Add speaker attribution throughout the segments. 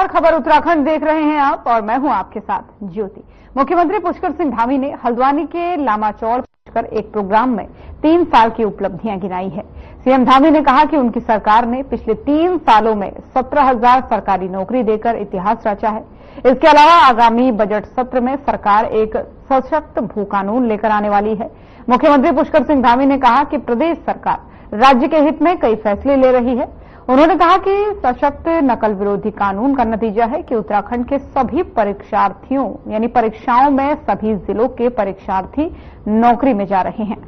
Speaker 1: खबर उत्तराखंड देख रहे हैं आप और मैं हूं आपके साथ ज्योति। मुख्यमंत्री पुष्कर सिंह धामी ने हल्द्वानी के लामाचौड़ पहुंचकर एक प्रोग्राम में 3 साल की उपलब्धियां गिनाई है। सीएम धामी ने कहा कि उनकी सरकार ने पिछले 3 सालों में 17,000 सरकारी नौकरी देकर इतिहास रचा है। इसके अलावा आगामी बजट सत्र में सरकार एक सशक्त भू कानून लेकर आने वाली है। मुख्यमंत्री पुष्कर सिंह धामी ने कहा कि प्रदेश सरकार राज्य के हित में कई फैसले ले रही है। उन्होंने कहा कि सशक्त नकल विरोधी कानून का नतीजा है कि उत्तराखंड के सभी परीक्षार्थियों यानी परीक्षाओं में सभी जिलों के परीक्षार्थी नौकरी में जा रहे हैं।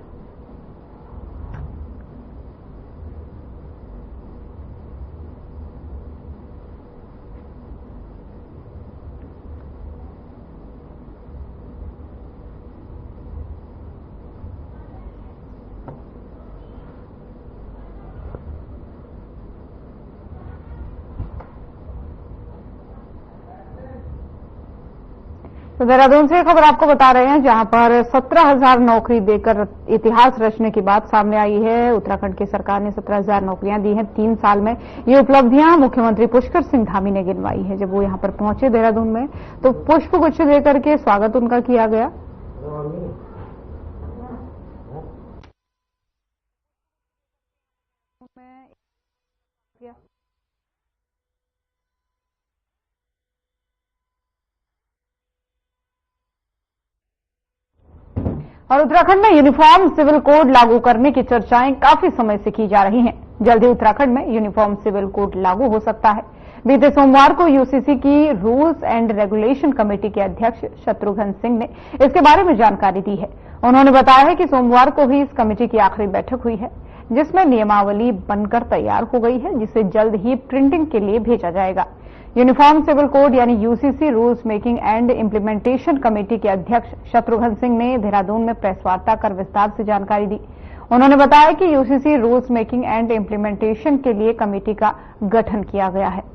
Speaker 1: तो देहरादून से खबर आपको बता रहे हैं, जहां पर 17,000 नौकरी देकर इतिहास रचने की बात सामने आई है। उत्तराखंड की सरकार ने 17,000 नौकरियां दी हैं 3 साल में। ये उपलब्धियां मुख्यमंत्री पुष्कर सिंह धामी ने गिनवाई है। जब वो यहां पर पहुंचे देहरादून में तो पुष्प गुच्छ देकर के स्वागत उनका किया गया। और उत्तराखंड में यूनिफॉर्म सिविल कोड लागू करने की चर्चाएं काफी समय से की जा रही हैं। जल्द ही उत्तराखंड में यूनिफॉर्म सिविल कोड लागू हो सकता है। बीते सोमवार को यूसीसी की रूल्स एंड रेगुलेशन कमेटी के अध्यक्ष शत्रुघ्न सिंह ने इसके बारे में जानकारी दी है। उन्होंने बताया है कि सोमवार को ही इस कमेटी की आखिरी बैठक हुई है, जिसमें नियमावली बनकर तैयार हो गई है, जिसे जल्द ही प्रिंटिंग के लिए भेजा जाएगा। यूनिफॉर्म सिविल कोड यानी UCC rules making and implementation committee के अध्यक्ष शत्रुघ्न सिंह ने देहरादून में प्रेस वार्ता कर विस्तार से जानकारी दी। उन्होंने बताया कि UCC rules making and implementation के लिए कमेटी का गठन किया गया है।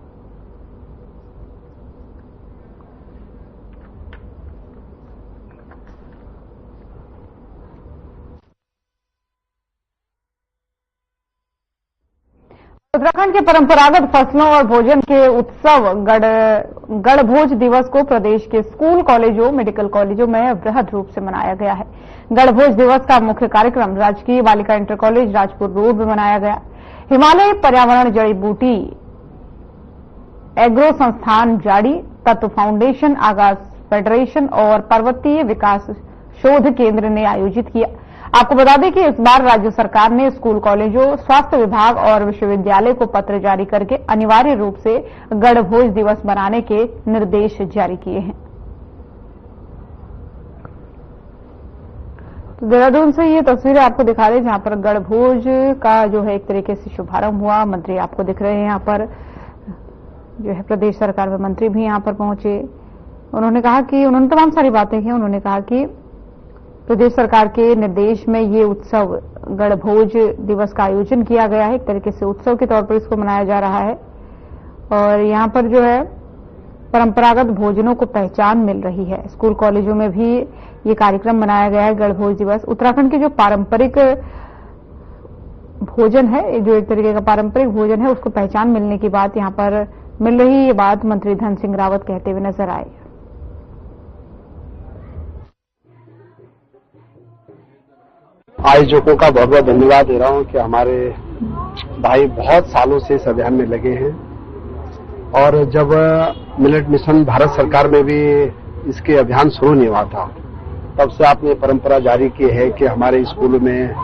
Speaker 1: उत्तराखंड के परंपरागत फसलों और भोजन के उत्सव गणभोज दिवस को प्रदेश के स्कूल कॉलेजों, मेडिकल कॉलेजों में वृहद रूप से मनाया गया है। गणभोज दिवस का मुख्य कार्यक्रम राजकीय बालिका इंटर कॉलेज राजपुर रोड में मनाया गया। हिमालय पर्यावरण जड़ी बूटी एग्रो संस्थान जाड़ी, तत्व फाउंडेशन, आगाज फेडरेशन और पर्वतीय विकास शोध केंद्र ने आयोजित किया। आपको बता दें कि इस बार राज्य सरकार ने स्कूल कॉलेजों, स्वास्थ्य विभाग और विश्वविद्यालय को पत्र जारी करके अनिवार्य रूप से गणभोज दिवस मनाने के निर्देश जारी किए हैं। तो देहरादून से ये तस्वीरें आपको दिखा रहे हैं, जहां पर गणभोज का जो है एक तरीके से शुभारंभ हुआ। मंत्री आपको दिख रहे हैं, यहां पर जो है प्रदेश सरकार में मंत्री भी यहां पर पहुंचे। उन्होंने कहा कि उन्होंने तमाम सारी बातें की। उन्होंने कहा कि प्रदेश सरकार के निर्देश में ये उत्सव गणभोज दिवस का आयोजन किया गया है। एक तरीके से उत्सव के तौर पर इसको मनाया जा रहा है और यहाँ पर जो है परंपरागत भोजनों को पहचान मिल रही है। स्कूल कॉलेजों में भी ये कार्यक्रम मनाया गया है गणभोज दिवस। उत्तराखंड के जो पारंपरिक भोजन है, जो एक तरीके का पारंपरिक भोजन है, उसको पहचान मिलने की बात यहाँ पर मिल रही है। ये बात मंत्री धन सिंह रावत कहते हुए नजर आए।
Speaker 2: आयोजकों का बहुत बहुत धन्यवाद दे रहा हूं कि हमारे भाई बहुत सालों से इस अभियान में लगे हैं और जब मिलेट मिशन भारत सरकार में भी इसके अभियान शुरू नहीं हुआ था, तब से आपने परंपरा जारी की है कि हमारे स्कूलों में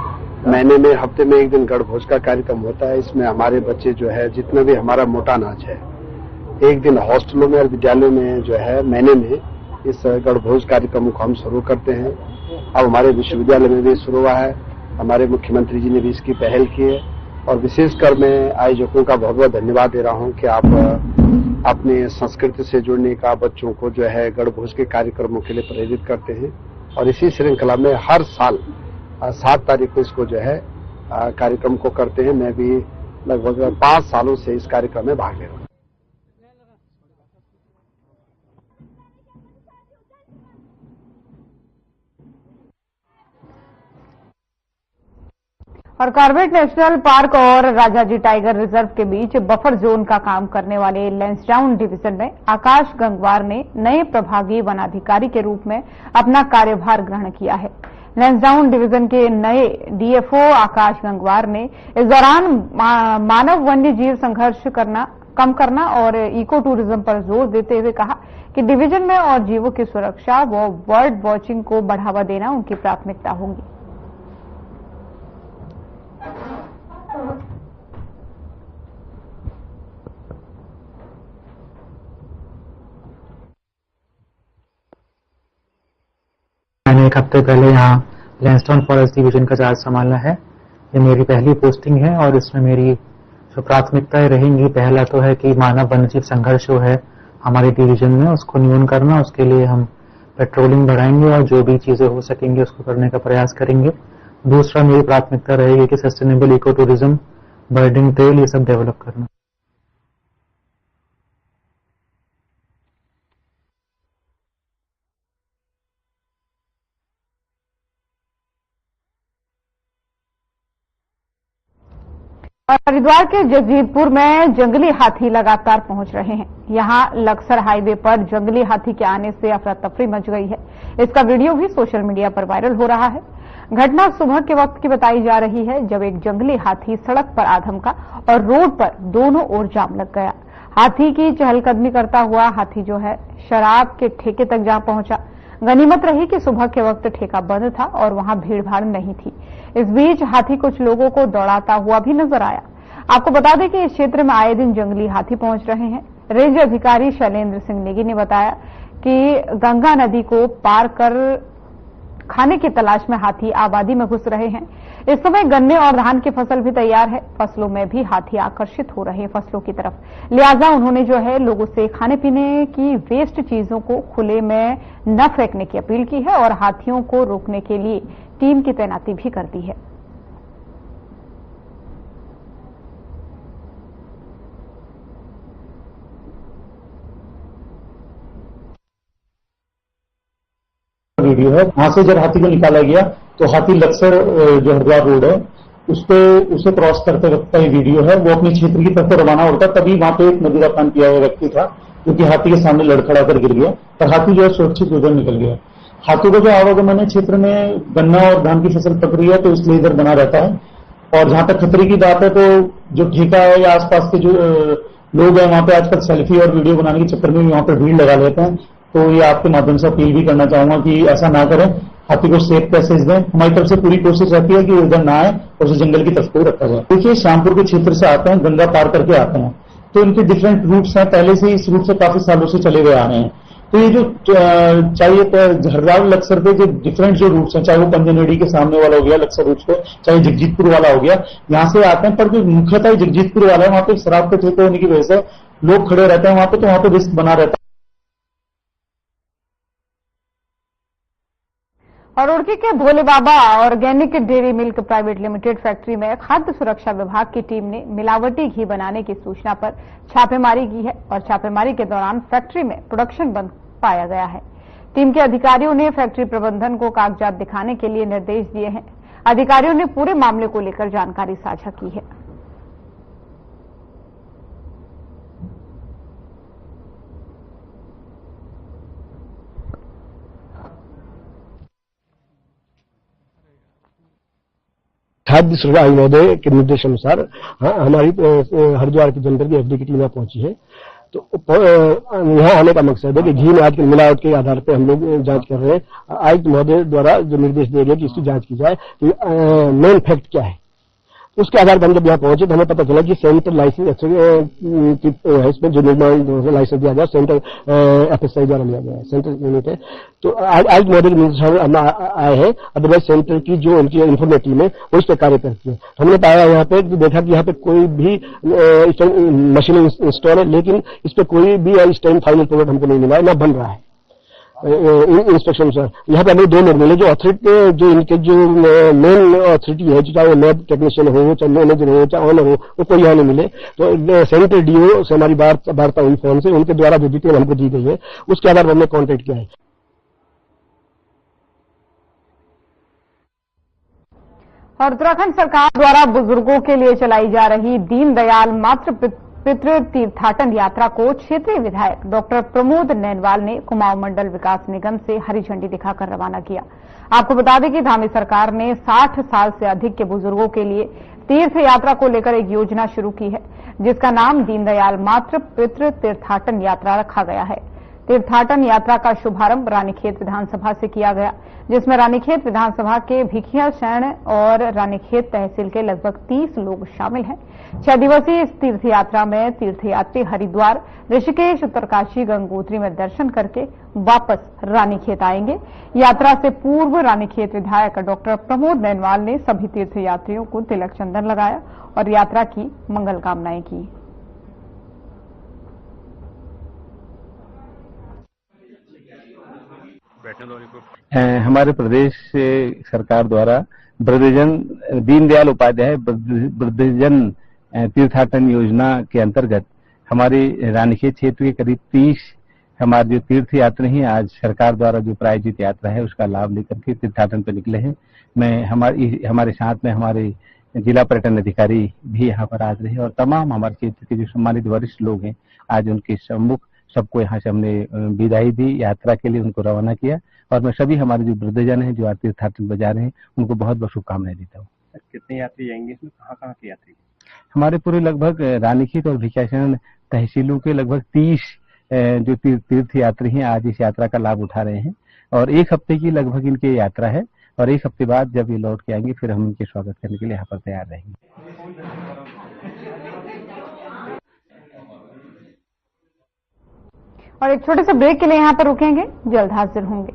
Speaker 2: महीने में, हफ्ते में एक दिन गणभोज का कार्यक्रम होता है। इसमें हमारे बच्चे जो है, जितना भी हमारा मोटा अनाज है, एक दिन हॉस्टलों में और विद्यालयों में जो है महीने में इस गणभोज कार्यक्रम को हम शुरू करते हैं। अब हमारे विश्वविद्यालय में भी शुरू हुआ है। हमारे मुख्यमंत्री जी ने भी इसकी पहल की है और विशेषकर मैं आयोजकों का बहुत बहुत धन्यवाद दे रहा हूं कि आप अपने संस्कृति से जुड़ने का बच्चों को जो है गणभोज के कार्यक्रमों के लिए प्रेरित करते हैं और इसी श्रृंखला में हर साल 7 तारीख को इसको जो है कार्यक्रम को करते हैं। मैं भी लगभग 5 सालों से इस कार्यक्रम में भाग ले रहा हूं।
Speaker 1: और कॉर्बेट नेशनल पार्क और राजाजी टाइगर रिजर्व के बीच बफर जोन का काम करने वाले लैंसडाउन डिवीजन में आकाश गंगवार ने नए प्रभागीय वनाधिकारी के रूप में अपना कार्यभार ग्रहण किया है। लैंसडाउन डिवीजन के नए डीएफओ आकाश गंगवार ने इस दौरान मानव वन्य जीव संघर्ष कम करना और इको टूरिज्म पर जोर देते हुए कहा कि डिवीजन में और जीवों की सुरक्षा व बर्ड वॉचिंग को बढ़ावा देना उनकी प्राथमिकता होगी।
Speaker 3: मैंने एक हफ्ते पहले यहाँ लैंसडाउन फॉरेस्ट डिवीजन का चार्ज संभाला है। ये मेरी पहली पोस्टिंग है और इसमें मेरी जो प्राथमिकताएं रहेंगी, पहला तो है कि मानव वन्यजीव संघर्ष जो है हमारे डिवीजन में उसको न्यून करना। उसके लिए हम पेट्रोलिंग बढ़ाएंगे और जो भी चीजें हो सकेंगे उसको करने का प्रयास करेंगे। दूसरा मेरी प्राथमिकता रहेगी कि सस्टेनेबल इको टूरिज्म, बर्डिंग ट्रेल, ये सब डेवलप करना।
Speaker 1: हरिद्वार के जगजीतपुर में जंगली हाथी लगातार पहुंच रहे हैं। यहां लक्सर हाईवे पर जंगली हाथी के आने से अफरा तफरी मच गई है। इसका वीडियो भी सोशल मीडिया पर वायरल हो रहा है। घटना सुबह के वक्त की बताई जा रही है, जब एक जंगली हाथी सड़क पर आ धमका और रोड पर दोनों ओर जाम लग गया। हाथी की चहलकदमी करता हुआ हाथी जो है शराब के ठेके तक जा पहुंचा। गनीमत रही कि सुबह के वक्त ठेका बंद था और वहां भीड़भाड़ नहीं थी। इस बीच हाथी कुछ लोगों को दौड़ाता हुआ भी नजर आया। आपको बता दें कि इस क्षेत्र में आए दिन जंगली हाथी पहुंच रहे हैं। रेंज अधिकारी शैलेंद्र सिंह नेगी ने बताया कि गंगा नदी को पार कर खाने की तलाश में हाथी आबादी में घुस रहे हैं। इस समय गन्ने और धान की फसल भी तैयार है। फसलों में भी हाथी आकर्षित हो रहे हैं फसलों की तरफ। लिहाजा उन्होंने जो है लोगों से खाने पीने की वेस्ट चीजों को खुले में न फेंकने की अपील की है और हाथियों को रोकने के लिए टीम की तैनाती भी कर दी है।
Speaker 4: वीडियो है, वहां से जब हाथी को निकाला गया तो हाथी लक्सर जो हरिद्वार रोड है उसे क्रॉस करते वक्त का ये वीडियो है। वो अपने क्षेत्र की तरफ रवाना होता, तभी वहां पे एक मदिरा पान पिया हुआ व्यक्ति था जो कि हाथी के सामने लड़खड़ा कर गिर गया, पर हाथी जो है सुरक्षित उधर निकल गया। हाथी को जो आवागमन है क्षेत्र में गन्ना और धान की फसल पक रही है तो इसलिए इधर बना रहता है। और जहां तक खतरे की बात है तो जो ठेका है या आसपास के जो लोग हैं वहां पे आजकल सेल्फी और वीडियो बनाने के चक्कर में भी वहां पर भीड़ लगा लेते हैं। तो ये आपके माध्यम से अपील भी करना चाहूंगा कि ऐसा ना करें, हाथी को सेफ पैसेज दें। हमारी तरफ से पूरी कोशिश रहती है कि वो इधर ना आए और उसे जंगल की तरफ को रखा जाए। देखिए, श्यामपुर के क्षेत्र से आते हैं, गंगा पार करके आते हैं, तो इनके डिफरेंट रूट्स हैं, पहले से इस रूट से काफी सालों से चले हुए आ रहे हैं। तो ये जो चाहिए हरिद्वार लक्सर पे जो डिफरेंट जो रूट्स हैं, चाहे वो पंजनेड़ी के सामने वाला हो गया लक्सर रूट पे, चाहे जगजीतपुर वाला हो गया, यहाँ से आते हैं। पर जो मुख्यतः जगजीतपुर वाला है वहां पे शराब के ठेके होने की वजह से लोग खड़े रहते हैं वहां पे, तो वहां पे रिस्क बना रहता है।
Speaker 1: और रुड़की के Bhole Baba organic dairy milk private limited factory में खाद्य सुरक्षा विभाग की टीम ने मिलावटी घी बनाने की सूचना पर छापेमारी की है और छापेमारी के दौरान फैक्ट्री में प्रोडक्शन बंद पाया गया है। टीम के अधिकारियों ने फैक्ट्री प्रबंधन को कागजात दिखाने के लिए निर्देश दिए हैं। अधिकारियों ने पूरे मामले को लेकर जानकारी साझा की है।
Speaker 2: खाद्य सुरक्षा आयुक्त महोदय के निर्देशानुसार हमारी हरिद्वार के जनपद की एफडी की टीम पहुंची है। तो यहाँ आने का मकसद है कि घी में आज की मिलावट के आधार पर हम लोग जांच कर रहे हैं। आयुक्त महोदय द्वारा जो निर्देश दिए गए कि इसकी जांच की जाए कि मेन फैक्ट क्या है। उसके आधार पर हम जब यहाँ पहुंचे तो हमें पता चला कि सेंट्रल लाइसेंस इसमें जो निर्माण लाइसेंस दिया गया सेंट्रल एफएसआई द्वारा लिया गया है, सेंट्रल यूनिट है। तो आज मॉडल के निर्देश आए हैं, अदरवाइज सेंटर की जो उनकी इन्फॉर्मेटिव टीम है वो इस पर कार्य करती है। हमने पाया यहाँ पे देखा कि यहाँ पे कोई भी मशीन इंस्टॉल है, लेकिन इस पर कोई भी इस टाइम फाइनल प्रोडक्ट हमको नहीं मिला है, ना बन रहा है इंस्पेक्शन सर। यहाँ पे हमें दो लोग मिले जो अथॉरिटी, जो इनके जो मेन अथॉरिटी है, चाहे वो लैब टेक्नीशियन हो, चाहे मैनेजर हो, चाहे ऑनर हो, वो कोई यहाँ नहीं मिले। तो सेंट्रल डीओ से हमारी वार्ता हुई फोन से, उनके द्वारा जो डिटेल हमको दी गई है उसके आधार पर हमने कॉन्टेक्ट किया है।
Speaker 1: और उत्तराखंड सरकार द्वारा बुजुर्गों के लिए चलाई जा रही दीनदयाल मातृ पितृ तीर्थाटन यात्रा को क्षेत्रीय विधायक डॉक्टर प्रमोद नैनवाल ने कुमाऊं मंडल विकास निगम से हरी झंडी दिखाकर रवाना किया। आपको बता दें कि धामी सरकार ने 60 साल से अधिक के बुजुर्गों के लिए तीर्थ यात्रा को लेकर एक योजना शुरू की है, जिसका नाम दीनदयाल मातृ पितृ तीर्थाटन यात्रा रखा गया है। तीर्थाटन यात्रा का शुभारंभ रानीखेत विधानसभा से किया गया, जिसमें रानीखेत विधानसभा के भिखिया शरण और रानीखेत तहसील के लगभग 30 लोग शामिल हैं। 6 दिवसीय इस तीर्थ यात्रा में तीर्थयात्री हरिद्वार, ऋषिकेश, उत्तरकाशी, गंगोत्री में दर्शन करके वापस रानीखेत आएंगे। यात्रा से पूर्व रानीखेत विधायक डॉक्टर प्रमोद नैनवाल ने सभी तीर्थयात्रियों को तिलक चंदन लगाया और यात्रा की मंगल कामनाएं की।
Speaker 5: हमारे प्रदेश सरकार द्वारा वृद्धजन दीनदयाल उपाध्याय वृद्धजन तीर्थाटन योजना के अंतर्गत हमारे रानीखेत क्षेत्र के करीब 30 हमारे जो तीर्थ यात्री हैं आज सरकार द्वारा जो प्रायोजित यात्रा है उसका लाभ लेकर के तीर्थाटन पर निकले हैं। मैं हमारे साथ में हमारे जिला पर्यटन अधिकारी भी यहाँ पर आज रहे और तमाम हमारे क्षेत्र के जो सम्मानित वरिष्ठ लोग हैं आज उनके सम्मुख सबको यहाँ से हमने विदाई दी, यात्रा के लिए उनको रवाना किया और मैं सभी हमारे जो वृद्धजन हैं जो आज तीर्थाटन पर जा रहे हैं उनको बहुत बहुत शुभकामनाएं देता हूँ।
Speaker 6: कितने यात्री जाएंगे इसमें, कहाँ के यात्री?
Speaker 5: हमारे पूरे लगभग रानीखेत और भिखियाशरण तहसीलों के लगभग 30 जो तीर्थ यात्री हैं आज इस यात्रा का लाभ उठा रहे हैं और 1 हफ्ते की लगभग इनकी यात्रा है और 1 हफ्ते बाद जब ये लौट के आएंगे फिर हम इनके स्वागत करने के लिए यहाँ पर तैयार रहेंगे।
Speaker 1: और एक छोटे से ब्रेक के लिए यहाँ पर रुकेंगे, जल्द हाजिर होंगे।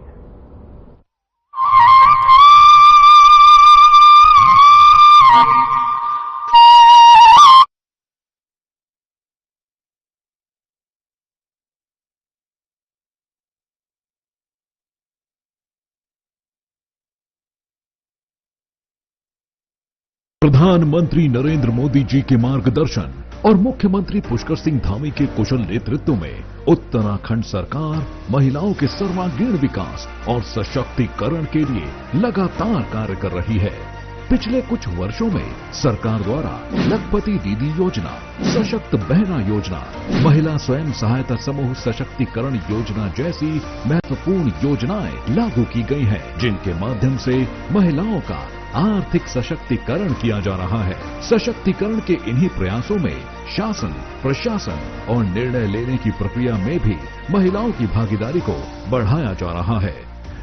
Speaker 7: प्रधानमंत्री नरेंद्र मोदी जी के मार्गदर्शन और मुख्यमंत्री पुष्कर सिंह धामी के कुशल नेतृत्व में उत्तराखंड सरकार महिलाओं के सर्वांगीण विकास और सशक्तिकरण के लिए लगातार कार्य कर रही है। पिछले कुछ वर्षों में सरकार द्वारा लखपति दीदी योजना, सशक्त बहना योजना, महिला स्वयं सहायता समूह सशक्तिकरण योजना जैसी महत्वपूर्ण योजनाएं लागू की गई हैं, जिनके माध्यम से महिलाओं का आर्थिक सशक्तिकरण किया जा रहा है। सशक्तिकरण के इन्हीं प्रयासों में शासन, प्रशासन और निर्णय लेने की प्रक्रिया में भी महिलाओं की भागीदारी को बढ़ाया जा रहा है।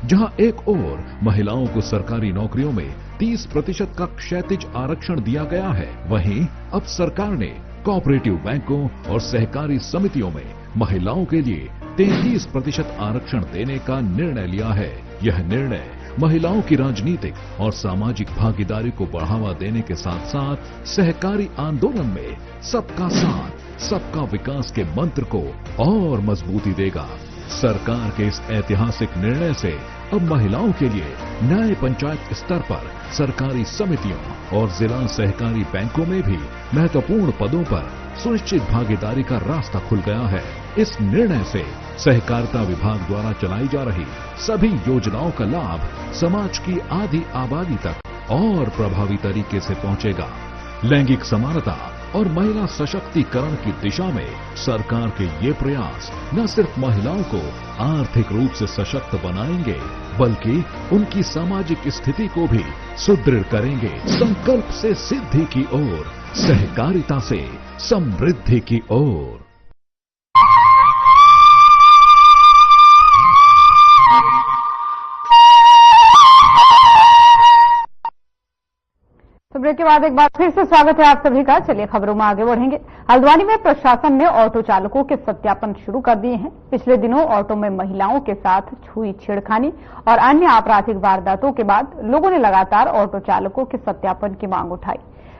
Speaker 7: जहां एक ओर महिलाओं को सरकारी नौकरियों में 30% का क्षैतिज आरक्षण दिया गया है, वहीं अब सरकार ने कोऑपरेटिव बैंकों और सहकारी समितियों में महिलाओं के लिए 33% आरक्षण देने का निर्णय लिया है। यह निर्णय महिलाओं की राजनीतिक और सामाजिक भागीदारी को बढ़ावा देने के साथ साथ सहकारी आंदोलन में सबका साथ, सबका विकास के मंत्र को और मजबूती देगा। सरकार के इस ऐतिहासिक निर्णय से अब महिलाओं के लिए न्याय पंचायत स्तर पर सरकारी समितियों और जिला सहकारी बैंकों में भी महत्वपूर्ण पदों पर सुनिश्चित भागीदारी का रास्ता खुल गया है। इस निर्णय से सहकारिता विभाग द्वारा चलाई जा रही सभी योजनाओं का लाभ समाज की आधी आबादी तक और प्रभावी तरीके से पहुंचेगा। लैंगिक समानता और महिला सशक्तिकरण की दिशा में सरकार के ये प्रयास न सिर्फ महिलाओं को आर्थिक रूप से सशक्त बनाएंगे, बल्कि उनकी सामाजिक स्थिति को भी सुदृढ़ करेंगे। संकल्प से सिद्धि की ओर, सहकारिता से समृद्धि की ओर।
Speaker 1: तो ब्रेक के बाद एक बार फिर से स्वागत है आप सभी का। चलिए खबरों में आगे बढ़ेंगे। हल्द्वानी में प्रशासन ने ऑटो चालकों के सत्यापन शुरू कर दिए हैं। पिछले दिनों ऑटो में महिलाओं के साथ हुई छेड़खानी और अन्य आपराधिक वारदातों के बाद लोगों ने लगातार ऑटो चालकों के सत्यापन की मांग उठाई,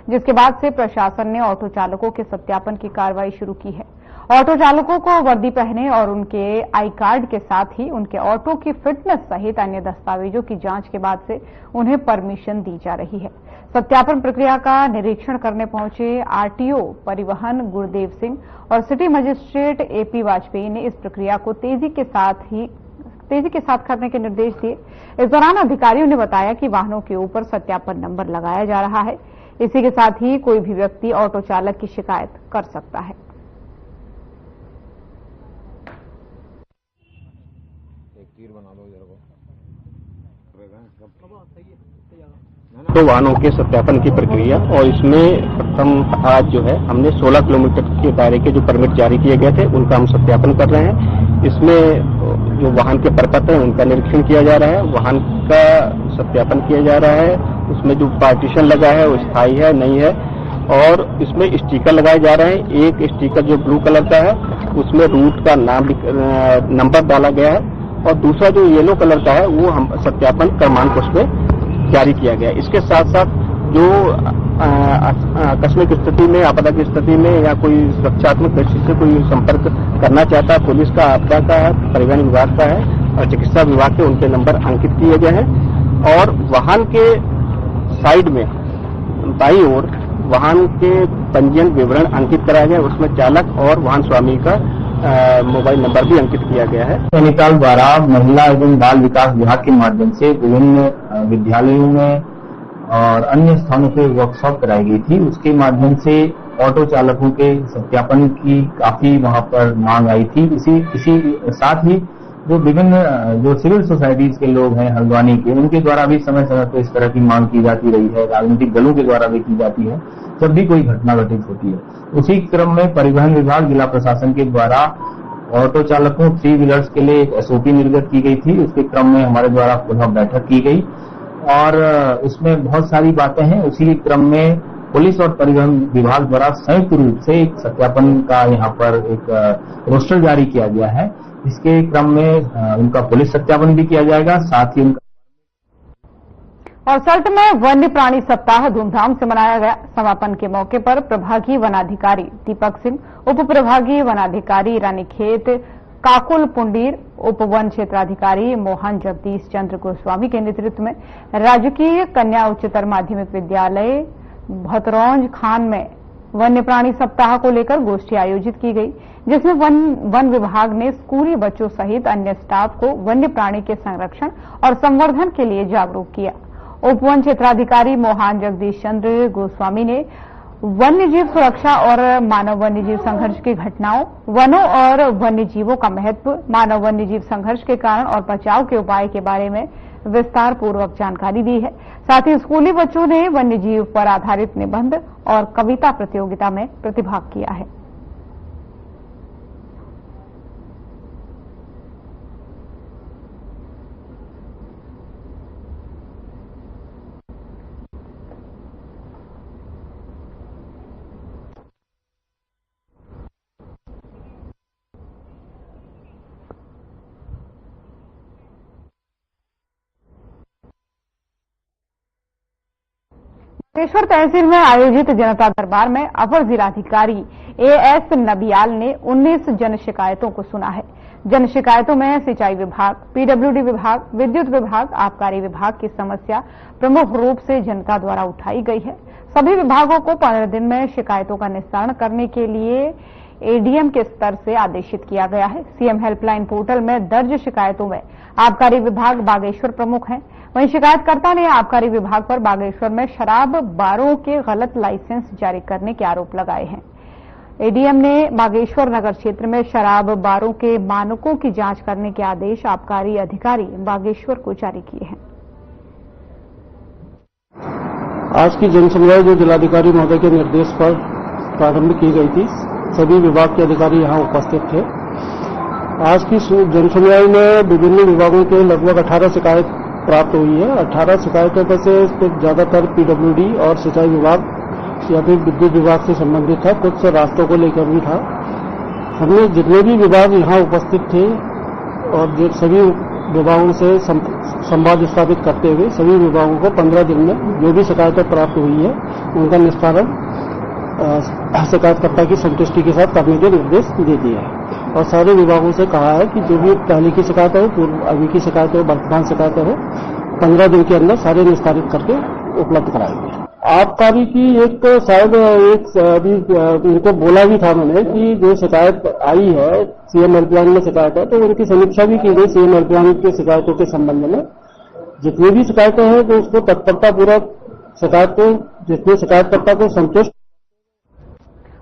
Speaker 1: जिसके बाद से प्रशासन ने ऑटो चालकों के सत्यापन की कार्रवाई शुरू की है। ऑटो चालकों को वर्दी पहने और उनके आई कार्ड के साथ ही उनके ऑटो की फिटनेस सहित अन्य दस्तावेजों की जांच के बाद से उन्हें परमिशन दी जा रही है। सत्यापन प्रक्रिया का निरीक्षण करने पहुंचे आरटीओ परिवहन गुरदेव सिंह और सिटी मजिस्ट्रेट एपी वाजपेयी ने इस प्रक्रिया को तेजी के साथ तेजी के साथ करने के निर्देश दिए। इस दौरान अधिकारियों ने बताया कि वाहनों के ऊपर सत्यापन नंबर लगाया जा रहा है। इसी के साथ ही कोई भी व्यक्ति ऑटो चालक की शिकायत कर सकता है।
Speaker 8: तो वाहनों के सत्यापन की प्रक्रिया, और इसमें प्रथम आज जो है हमने 16 किलोमीटर के दायरे के जो परमिट जारी किए गए थे उनका हम सत्यापन कर रहे हैं। इसमें जो वाहन के प्रपत्र हैं उनका निरीक्षण किया जा रहा है, वाहन का सत्यापन किया जा रहा है, उसमें जो पार्टीशन लगा है वो स्थायी है नहीं है, और इसमें स्टिकर लगाए जा रहे हैं। एक स्टिकर जो ब्लू कलर का है उसमें रूट का नाम नंबर डाला गया है, और दूसरा जो येलो कलर का है वो हम सत्यापन क्रमांक उसमें जारी किया गया। इसके साथ साथ जो आकस्मिक स्थिति में, आपदा की स्थिति में या कोई सुरक्षात्मक दृष्टि से कोई संपर्क करना चाहता है, पुलिस का, आपदा का है, परिवहन विभाग का है और चिकित्सा विभाग के उनके नंबर अंकित किए गए हैं। और वाहन के साइड में दाईं ओर वाहन के पंजीयन विवरण अंकित कराया गया, उसमें चालक और वाहन स्वामी का मोबाइल नंबर भी अंकित किया गया है।
Speaker 9: नैनीताल द्वारा महिला एवं बाल विकास विभाग के माध्यम से विभिन्न विद्यालयों में और अन्य स्थानों पे वर्कशॉप कराई गई थी। उसके माध्यम से ऑटो चालकों के सत्यापन की काफी वहां पर मांग आई थी। इसी साथ ही जो विभिन्न जो सिविल सोसाइटीज के लोग हैं हल्द्वानी के, उनके द्वारा भी समय समय पर इस तरह की मांग की जाती रही है, राजनीतिक दलों के द्वारा भी की जाती है जब भी कोई घटना घटित होती है। उसी क्रम में परिवहन विभाग, जिला प्रशासन के द्वारा ऑटो चालकों, 3 व्हीलर्स के लिए एक एसओपी निर्गत की गई थी। उसके क्रम में हमारे द्वारा पुनः बैठक की गई और इसमें बहुत सारी बातें हैं। उसी क्रम में पुलिस और परिवहन विभाग द्वारा संयुक्त रूप से एक सत्यापन का यहाँ पर एक रोस्टर जारी किया गया है। इसके क्रम में उनका पुलिस सत्यापन भी किया जाएगा, साथ ही उनका।
Speaker 1: और सल्ट में वन्य प्राणी सप्ताह धूमधाम से मनाया गया। समापन के मौके पर प्रभागीय वनाधिकारी दीपक सिंह, उप प्रभागीय वनाधिकारी रानीखेत काकुल पुंडीर, उप वन क्षेत्राधिकारी मोहन जगदीश चंद्र गोस्वामी के नेतृत्व में राजकीय कन्या उच्चतर माध्यमिक विद्यालय भतरौंज खान में वन्य प्राणी सप्ताह को लेकर गोष्ठी आयोजित की गई, जिसमें वन विभाग ने स्कूली बच्चों सहित अन्य स्टाफ को वन्य प्राणी के संरक्षण और संवर्धन के लिए जागरूक किया। उप वन क्षेत्राधिकारी मोहन जगदीश चंद्र गोस्वामी ने वन्य जीव सुरक्षा और मानव वन्य जीव संघर्ष की घटनाओं, वनों और वन्य जीवों का महत्व, मानव वन्य जीव संघर्ष के कारण और बचाव के उपाय के बारे में विस्तार पूर्वक जानकारी दी है। साथ ही स्कूली बच्चों ने वन्य जीव पर आधारित निबंध और कविता प्रतियोगिता में प्रतिभाग किया है। बागेश्वर तहसील में आयोजित जनता दरबार में अपर जिलाधिकारी एएस नबियाल ने 19 जन शिकायतों को सुना है। जन शिकायतों में सिंचाई विभाग, पीडब्ल्यूडी विभाग, विद्युत विभाग, आबकारी विभाग की समस्या प्रमुख रूप से जनता द्वारा उठाई गई है। सभी विभागों को 15 दिन में शिकायतों का निस्तारण करने के लिए एडीएम के स्तर से आदेशित किया गया है। सीएम हेल्पलाइन पोर्टल में दर्ज शिकायतों में आबकारी विभाग बागेश्वर प्रमुख है। वहीं शिकायतकर्ता ने आबकारी विभाग पर बागेश्वर में शराब बारों के गलत लाइसेंस जारी करने के आरोप लगाए हैं। एडीएम ने बागेश्वर नगर क्षेत्र में शराब बारों के मानकों की जांच करने के आदेश आबकारी अधिकारी बागेश्वर को जारी किए हैं।
Speaker 10: आज की जनसुनवाई जो जिलाधिकारी महोदय के निर्देश पर प्रारंभ की गई थी, सभी विभाग के अधिकारी यहां उपस्थित थे। आज की जनसुनवाई में विभिन्न विभागों के लगभग 18 शिकायत प्राप्त हुई है। 18 शिकायतों में से कुछ ज्यादातर पीडब्ल्यूडी और सिंचाई विभाग या फिर विद्युत विभाग से संबंधित था, कुछ रास्तों को लेकर भी था। हमने जितने भी विभाग यहाँ उपस्थित थे और जो सभी विभागों से संवाद स्थापित करते हुए सभी विभागों को 15 दिन में जो भी शिकायतें प्राप्त हुई है उनका निस्तारण शिकायतकर्ता की संतुष्टि के साथ करने के निर्देश दे दिए हैं। और सारे विभागों से कहा है कि जो भी पहले की शिकायतें हो, अभी की शिकायतें हो, वर्तमान शिकायतें हो, 15 दिन के अंदर सारे निस्तारित करके उपलब्ध कराएंगे। आबकारी की एक तो शायद एक अभी इनको बोला भी था मैंने कि जो शिकायत आई है सीएम हेल्पलाइन में शिकायत है, तो उनकी समीक्षा भी की गई सीएम हेल्पलाइन की शिकायतों के संबंध में। जितनी भी शिकायतें हैं तो उसको तत्परता पूर्वक शिकायत को जितने शिकायतकर्ता को संतुष्ट।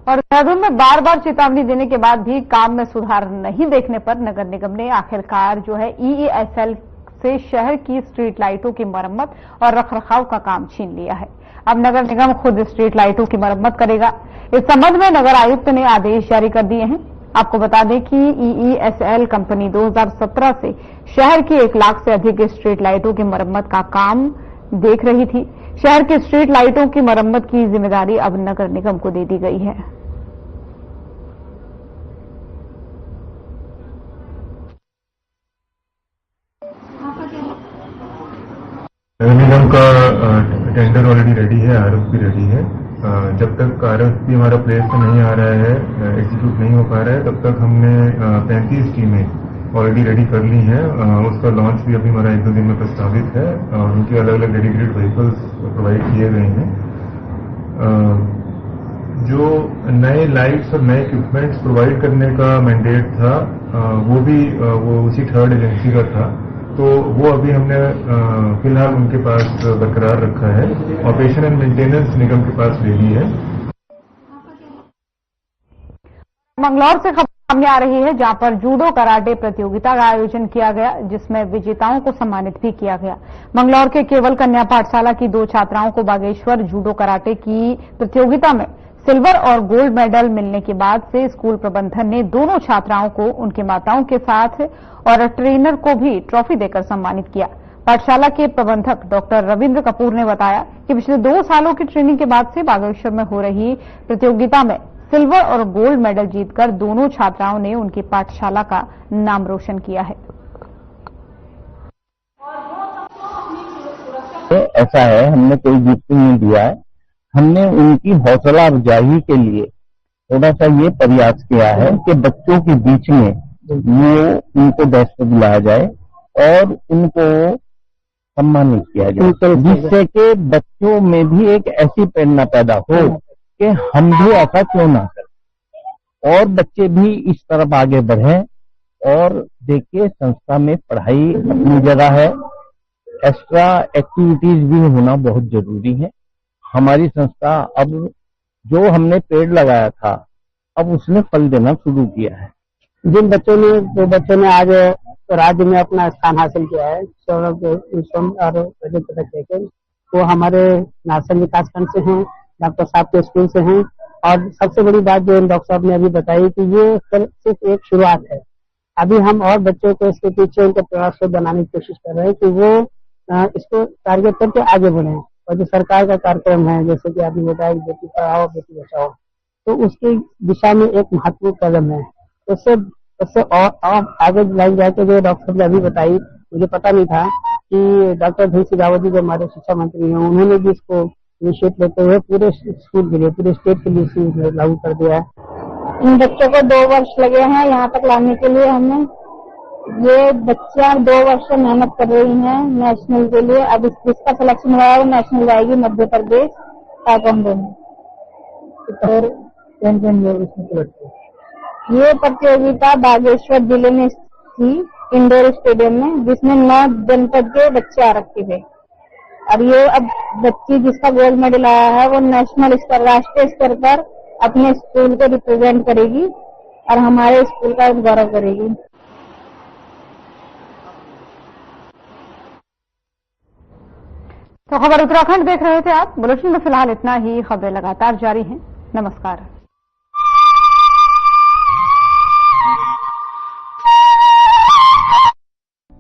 Speaker 1: और देहरादून में बार बार चेतावनी देने के बाद भी काम में सुधार नहीं देखने पर नगर निगम ने आखिरकार जो है EESL से शहर की स्ट्रीट लाइटों की मरम्मत और रखरखाव का काम छीन लिया है। अब नगर निगम खुद स्ट्रीट लाइटों की मरम्मत करेगा। इस संबंध में नगर आयुक्त ने आदेश जारी कर दिए हैं। आपको बता दें कि EESL कंपनी 2017 से शहर की 1 लाख से अधिक स्ट्रीट लाइटों की मरम्मत का काम देख रही थी। शहर की स्ट्रीट लाइटों की मरम्मत की जिम्मेदारी अब नगर निगम को दे दी गई है।
Speaker 11: नगर निगम का टेंडर ऑलरेडी रेडी है, RFP रेडी है। जब तक RFP हमारा प्लेस में नहीं आ रहा है, एग्जीक्यूट नहीं हो पा रहा है, तब तक हमने 35 टीमें ऑलरेडी रेडी कर ली हैं। उसका लॉन्च भी अभी हमारा 1-2 दिन में प्रस्तावित है और उनके अलग अलग डेडिकेटेड व्हीकल्स प्रोवाइड किए गए हैं। जो नए लाइट्स और नए इक्विपमेंट्स प्रोवाइड करने का मैंडेट था वो उसी थर्ड एजेंसी का था, तो वो अभी हमने फिलहाल उनके पास बरकरार रखा है। ऑपरेशन एंड मेंटेनेंस निगम के पास रेडी है।
Speaker 1: मंगलौर से खबर सामने आ रही है, जहां पर जूडो कराटे प्रतियोगिता का आयोजन किया गया, जिसमें विजेताओं को सम्मानित भी किया गया। मंगलौर के केवल कन्या पाठशाला की 2 छात्राओं को बागेश्वर जूडो कराटे की प्रतियोगिता में सिल्वर और गोल्ड मेडल मिलने के बाद से स्कूल प्रबंधन ने दोनों छात्राओं को उनकी माताओं के साथ और ट्रेनर को भी ट्रॉफी देकर सम्मानित किया। पाठशाला के प्रबंधक डॉक्टर रविंद्र कपूर ने बताया कि पिछले 2 सालों की ट्रेनिंग के बाद से बागेश्वर में हो रही प्रतियोगिता में सिल्वर और गोल्ड मेडल जीतकर दोनों छात्राओं ने उनकी पाठशाला का नाम रोशन किया है।
Speaker 9: ऐसा है, हमने कोई गिफ्ट नहीं दिया है, हमने उनकी हौसला अफजाई के लिए थोड़ा सा ये प्रयास किया है कि बच्चों के बीच में उनको डेस्क पर बुलाया जाए और उनको सम्मानित किया जाए, जिससे कि बच्चों में भी एक ऐसी प्रेरणा पैदा हो कि हम भी ऐसा क्यों ना करें और बच्चे भी इस तरफ आगे बढ़ें। और देखिए, संस्था में पढ़ाई अपनी जगह है, एक्स्ट्रा एक्टिविटीज भी होना बहुत जरूरी है। हमारी संस्था अब जो हमने पेड़ लगाया था, अब उसने फल देना शुरू किया है।
Speaker 10: जिन बच्चों ने आज राज्य में अपना स्थान हासिल किया है, सौरभ और रजत पदक लेकर, वो हमारे नासन विकास खंड से हैं, डॉक्टर साहब के स्कूल से हैं। और सबसे बड़ी बात जो डॉक्टर साहब ने अभी बताई कि ये सिर्फ एक शुरुआत है। अभी हम और बच्चों को इसके पीछे उनके प्रयास को बनाने की कोशिश कर रहे हैं कि वो इसको टारगेट करके आगे बढ़े। और जो सरकार का कार्यक्रम है, जैसे कि आपने बताया बेटी पढ़ाओ बेटी बचाओ, तो उसकी दिशा में एक महत्वपूर्ण कदम है। उससे और आगे लाइन जाके जो डॉक्टर ने अभी बताई, मुझे पता नहीं था कि डॉक्टर धन सिंह रावत जी जो हमारे शिक्षा मंत्री हैं, उन्होंने भी इसको इनिशिएट लेते हुए पूरे स्कूल के लिए, पूरे स्टेट के लिए लागू कर दिया है।
Speaker 12: इन बच्चों को 2 वर्ष लगे हैं यहाँ तक लाने के लिए। हमें ये बच्चियां 2 वर्ष से मेहनत कर रही हैं नेशनल के लिए। अब जिसका सिलेक्शन हुआ है वो नेशनल जाएगी, मध्य प्रदेश ताइक्वांडो में। और ये प्रतियोगिता बागेश्वर जिले में थी, इंडोर स्टेडियम में, जिसमें 9 जनपद के बच्चे आ रखे थे। और ये अब बच्ची जिसका गोल्ड मेडल आया है वो नेशनल स्तर, राष्ट्रीय स्तर पर अपने स्कूल को रिप्रेजेंट करेगी और हमारे स्कूल का गौरव करेगी।
Speaker 1: तो खबर उत्तराखंड देख रहे थे आप। बुलेटिन में फिलहाल इतना ही। खबरें लगातार जारी हैं। नमस्कार।